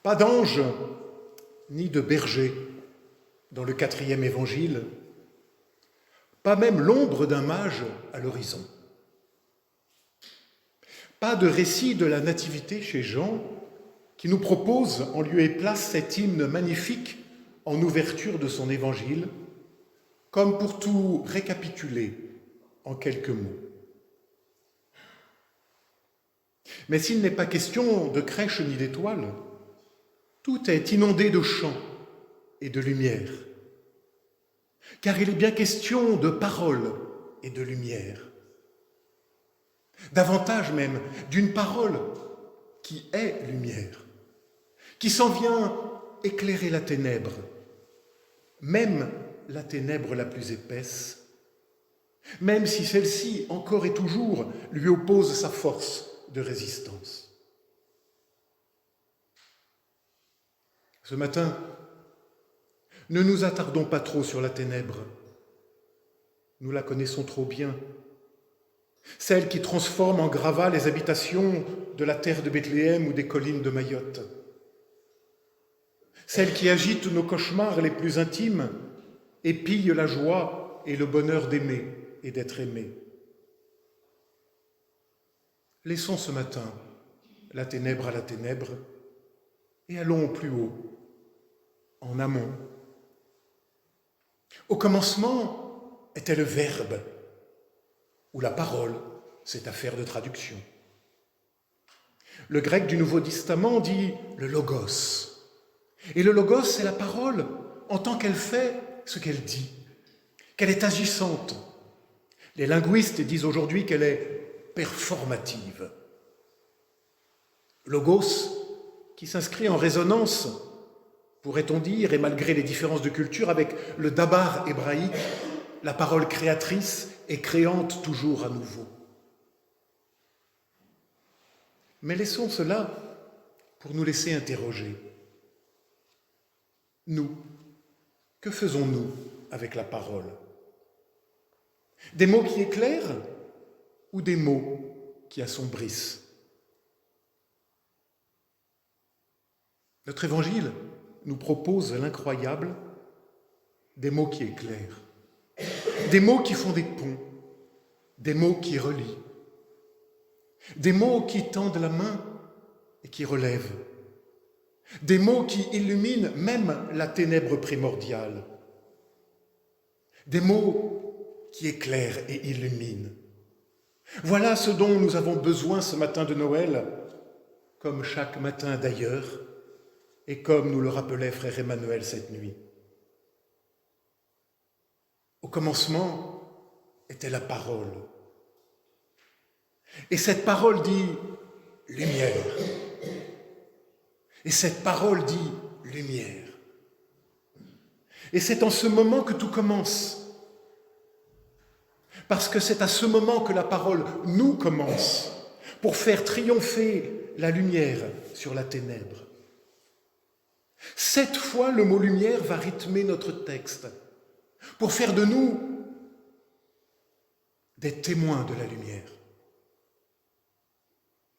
Pas d'ange ni de berger dans le 4e évangile, pas même l'ombre d'un mage à l'horizon. Pas de récit de la nativité chez Jean, qui nous propose en lieu et place cet hymne magnifique en ouverture de son évangile, comme pour tout récapituler en quelques mots. Mais s'il n'est pas question de crèche ni d'étoiles, tout est inondé de chants et de lumière, car il est bien question de parole et de lumière. Davantage même d'une parole qui est lumière, qui s'en vient éclairer la ténèbre, même la ténèbre la plus épaisse, même si celle-ci encore et toujours lui oppose sa force de résistance. Ce matin, ne nous attardons pas trop sur la ténèbre. Nous la connaissons trop bien. Celle qui transforme en gravats les habitations de la terre de Bethléem ou des collines de Mayotte. Celle qui agite nos cauchemars les plus intimes et pille la joie et le bonheur d'aimer et d'être aimé. Laissons ce matin la ténèbre à la ténèbre et allons au plus haut, en amont. Au commencement était le Verbe, ou la parole, c'est affaire de traduction. Le grec du Nouveau Testament dit le logos. Et le logos, c'est la parole en tant qu'elle fait ce qu'elle dit, qu'elle est agissante. Les linguistes disent aujourd'hui qu'elle est performative. Logos, qui s'inscrit en résonance, pourrait-on dire, et malgré les différences de culture, avec le dabar hébraïque, la parole créatrice et créante toujours à nouveau. Mais laissons cela pour nous laisser interroger. Nous, que faisons-nous avec la parole? Des mots qui éclairent ou des mots qui assombrissent? Notre évangile nous propose l'incroyable, des mots qui éclairent, des mots qui font des ponts, des mots qui relient, des mots qui tendent la main et qui relèvent, des mots qui illuminent même la ténèbre primordiale, des mots qui éclairent et illuminent. Voilà ce dont nous avons besoin ce matin de Noël, comme chaque matin d'ailleurs, et comme nous le rappelait frère Emmanuel cette nuit. Au commencement était la parole. Et cette parole dit lumière. Et cette parole dit lumière. Et c'est en ce moment que tout commence. Parce que c'est à ce moment que la parole nous commence pour faire triompher la lumière sur la ténèbre. 7 fois le mot lumière va rythmer notre texte pour faire de nous des témoins de la lumière.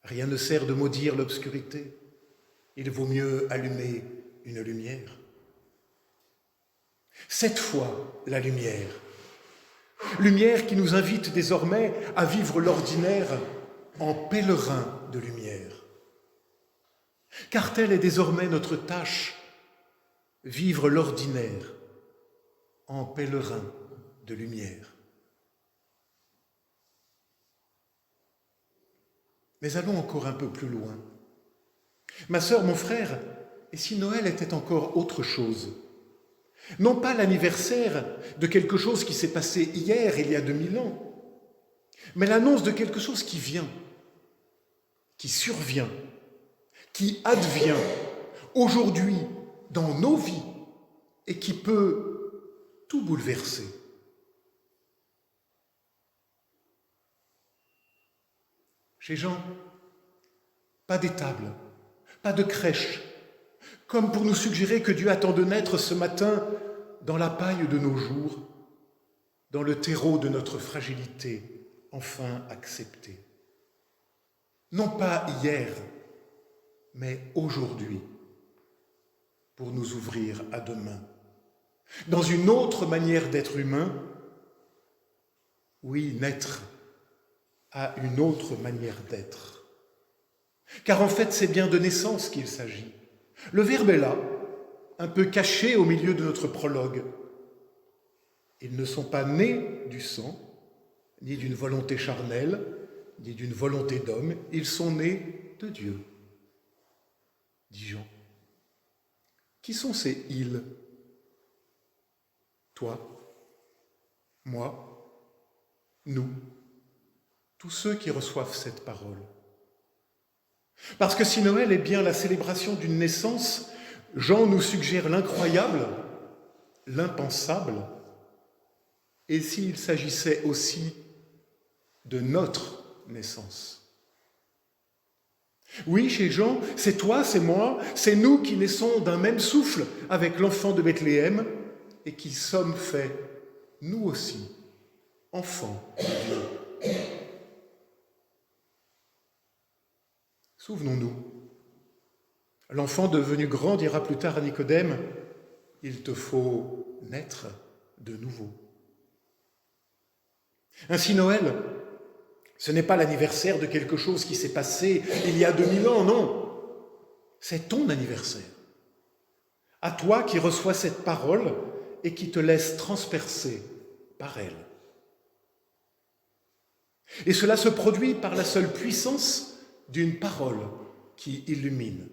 Rien ne sert de maudire l'obscurité, il vaut mieux allumer une lumière. 7 fois la lumière, lumière qui nous invite désormais à vivre l'ordinaire en pèlerin de lumière. Car telle est désormais notre tâche, vivre l'ordinaire en pèlerin de lumière. Mais allons encore un peu plus loin. Ma sœur, mon frère, et si Noël était encore autre chose? Non pas l'anniversaire de quelque chose qui s'est passé hier, il y a 2000 ans, mais l'annonce de quelque chose qui vient, qui survient, qui advient aujourd'hui dans nos vies et qui peut tout bouleverser. Chez Jean, pas d'étable, pas de crèche, comme pour nous suggérer que Dieu attend de naître ce matin dans la paille de nos jours, dans le terreau de notre fragilité, enfin acceptée. Non pas hier, mais aujourd'hui, pour nous ouvrir à demain. Dans une autre manière d'être humain, oui, naître à une autre manière d'être. Car en fait, c'est bien de naissance qu'il s'agit. Le verbe est là, un peu caché au milieu de notre prologue. Ils ne sont pas nés du sang, ni d'une volonté charnelle, ni d'une volonté d'homme, ils sont nés de Dieu, dit Jean. Qui sont ces « ils » ? Toi, moi, nous, tous ceux qui reçoivent cette parole. Parce que si Noël est bien la célébration d'une naissance, Jean nous suggère l'incroyable, l'impensable, et s'il s'agissait aussi de notre naissance. Oui, chez Jean, c'est toi, c'est moi, c'est nous qui naissons d'un même souffle avec l'enfant de Bethléem et qui sommes faits, nous aussi, enfants de Dieu. Souvenons-nous, l'enfant devenu grand dira plus tard à Nicodème, « Il te faut naître de nouveau ». Ainsi Noël, ce n'est pas l'anniversaire de quelque chose qui s'est passé il y a 2000 ans, non. C'est ton anniversaire. À toi qui reçois cette parole et qui te laisse transpercer par elle. Et cela se produit par la seule puissance d'une parole qui illumine.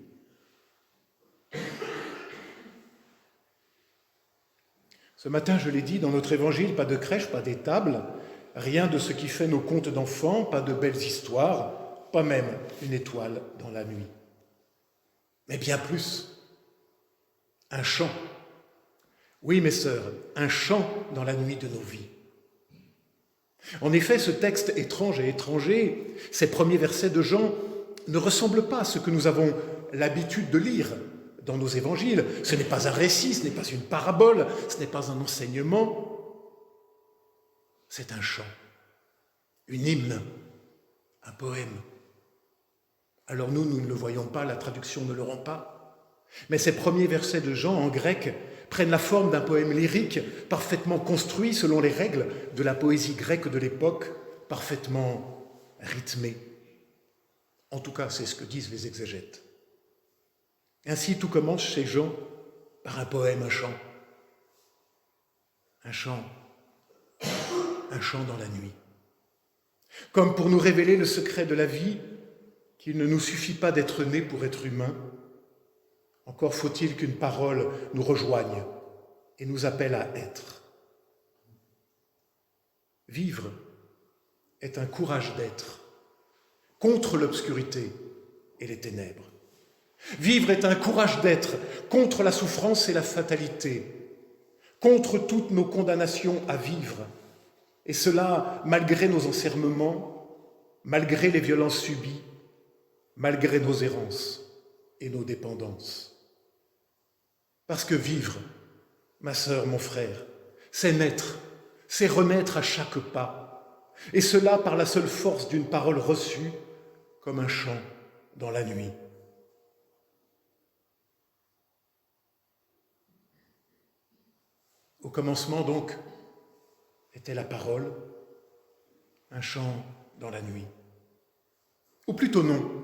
Ce matin, je l'ai dit, dans notre évangile, pas de crèche, pas d'étable, rien de ce qui fait nos contes d'enfants, pas de belles histoires, pas même une étoile dans la nuit. Mais bien plus, un chant. Oui, mes sœurs, un chant dans la nuit de nos vies. En effet, ce texte étrange et étranger, ces premiers versets de Jean, ne ressemblent pas à ce que nous avons l'habitude de lire dans nos évangiles. Ce n'est pas un récit, ce n'est pas une parabole, ce n'est pas un enseignement. C'est un chant, une hymne, un poème. Alors nous ne le voyons pas, la traduction ne le rend pas. Mais ces premiers versets de Jean en grec prennent la forme d'un poème lyrique parfaitement construit selon les règles de la poésie grecque de l'époque, parfaitement rythmé. En tout cas, c'est ce que disent les exégètes. Ainsi, tout commence chez Jean par un poème, un chant. Un chant dans la nuit. Comme pour nous révéler le secret de la vie, qu'il ne nous suffit pas d'être nés pour être humains, encore faut-il qu'une parole nous rejoigne et nous appelle à être. Vivre est un courage d'être contre l'obscurité et les ténèbres. Vivre est un courage d'être contre la souffrance et la fatalité, contre toutes nos condamnations à vivre, et cela malgré nos enfermements, malgré les violences subies, malgré nos errances et nos dépendances. Parce que vivre, ma sœur, mon frère, c'est naître, c'est renaître à chaque pas, et cela par la seule force d'une parole reçue, comme un chant dans la nuit. Au commencement, donc, était la parole, un chant dans la nuit. Ou plutôt non,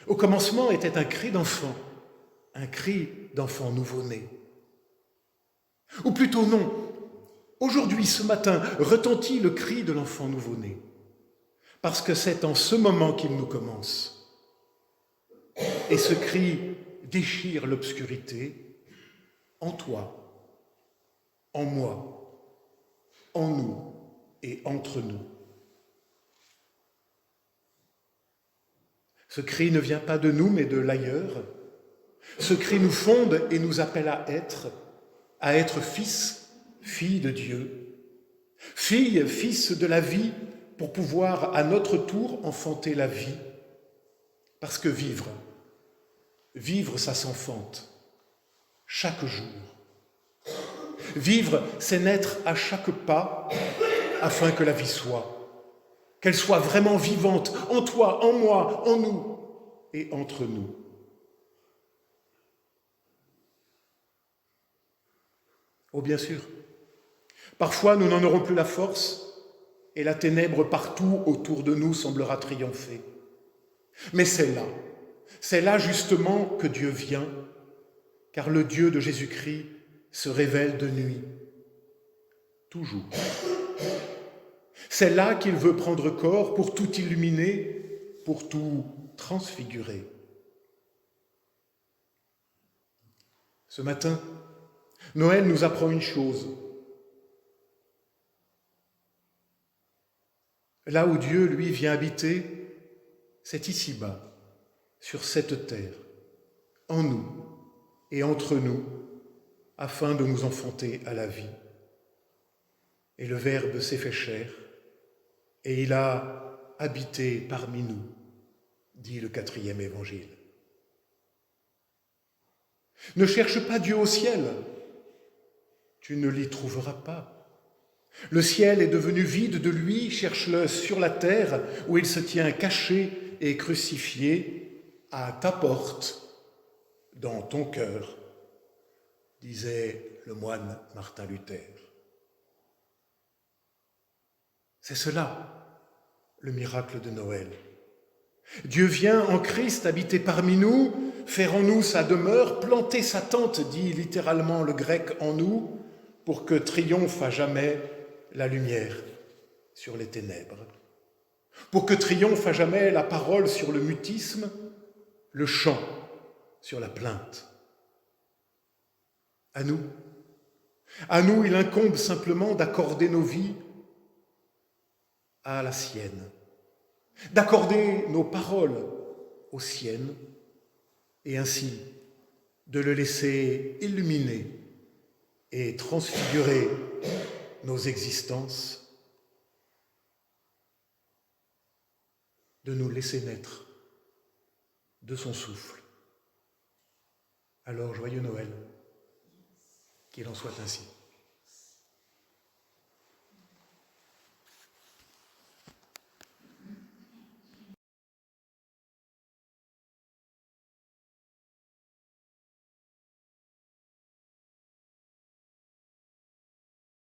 au commencement était un cri d'enfant nouveau-né. Ou plutôt non, aujourd'hui, ce matin, retentit le cri de l'enfant nouveau-né, parce que c'est en ce moment qu'il nous commence. Et ce cri déchire l'obscurité en toi, en moi, en nous et entre nous. Ce cri ne vient pas de nous, mais de l'ailleurs. Ce cri nous fonde et nous appelle à être fils, fille de Dieu, fille, fils de la vie, pour pouvoir à notre tour enfanter la vie. Parce que vivre, ça s'enfante chaque jour. Vivre, c'est naître à chaque pas afin que la vie soit, qu'elle soit vraiment vivante en toi, en moi, en nous et entre nous. Oh bien sûr. Parfois, nous n'en aurons plus la force et la ténèbre partout autour de nous semblera triompher. Mais c'est là justement que Dieu vient, car le Dieu de Jésus-Christ se révèle de nuit, toujours. C'est là qu'il veut prendre corps pour tout illuminer, pour tout transfigurer. Ce matin, Noël nous apprend une chose. Là où Dieu, lui, vient habiter, c'est ici-bas, sur cette terre, en nous et entre nous, afin de nous enfanter à la vie. Et le Verbe s'est fait chair, et il a habité parmi nous, dit le 4e évangile. Ne cherche pas Dieu au ciel, tu ne l'y trouveras pas. Le ciel est devenu vide de lui, cherche-le sur la terre où il se tient caché et crucifié à ta porte, dans ton cœur, disait le moine Martin Luther. C'est cela, le miracle de Noël. Dieu vient en Christ habiter parmi nous, faire en nous sa demeure, planter sa tente, dit littéralement le grec, en nous, pour que triomphe à jamais la lumière sur les ténèbres, pour que triomphe à jamais la parole sur le mutisme, le chant sur la plainte. À nous, il incombe simplement d'accorder nos vies à la sienne, d'accorder nos paroles aux siennes et ainsi de le laisser illuminer et transfigurer nos existences, de nous laisser naître de son souffle. Alors, joyeux Noël, qu'il en soit ainsi.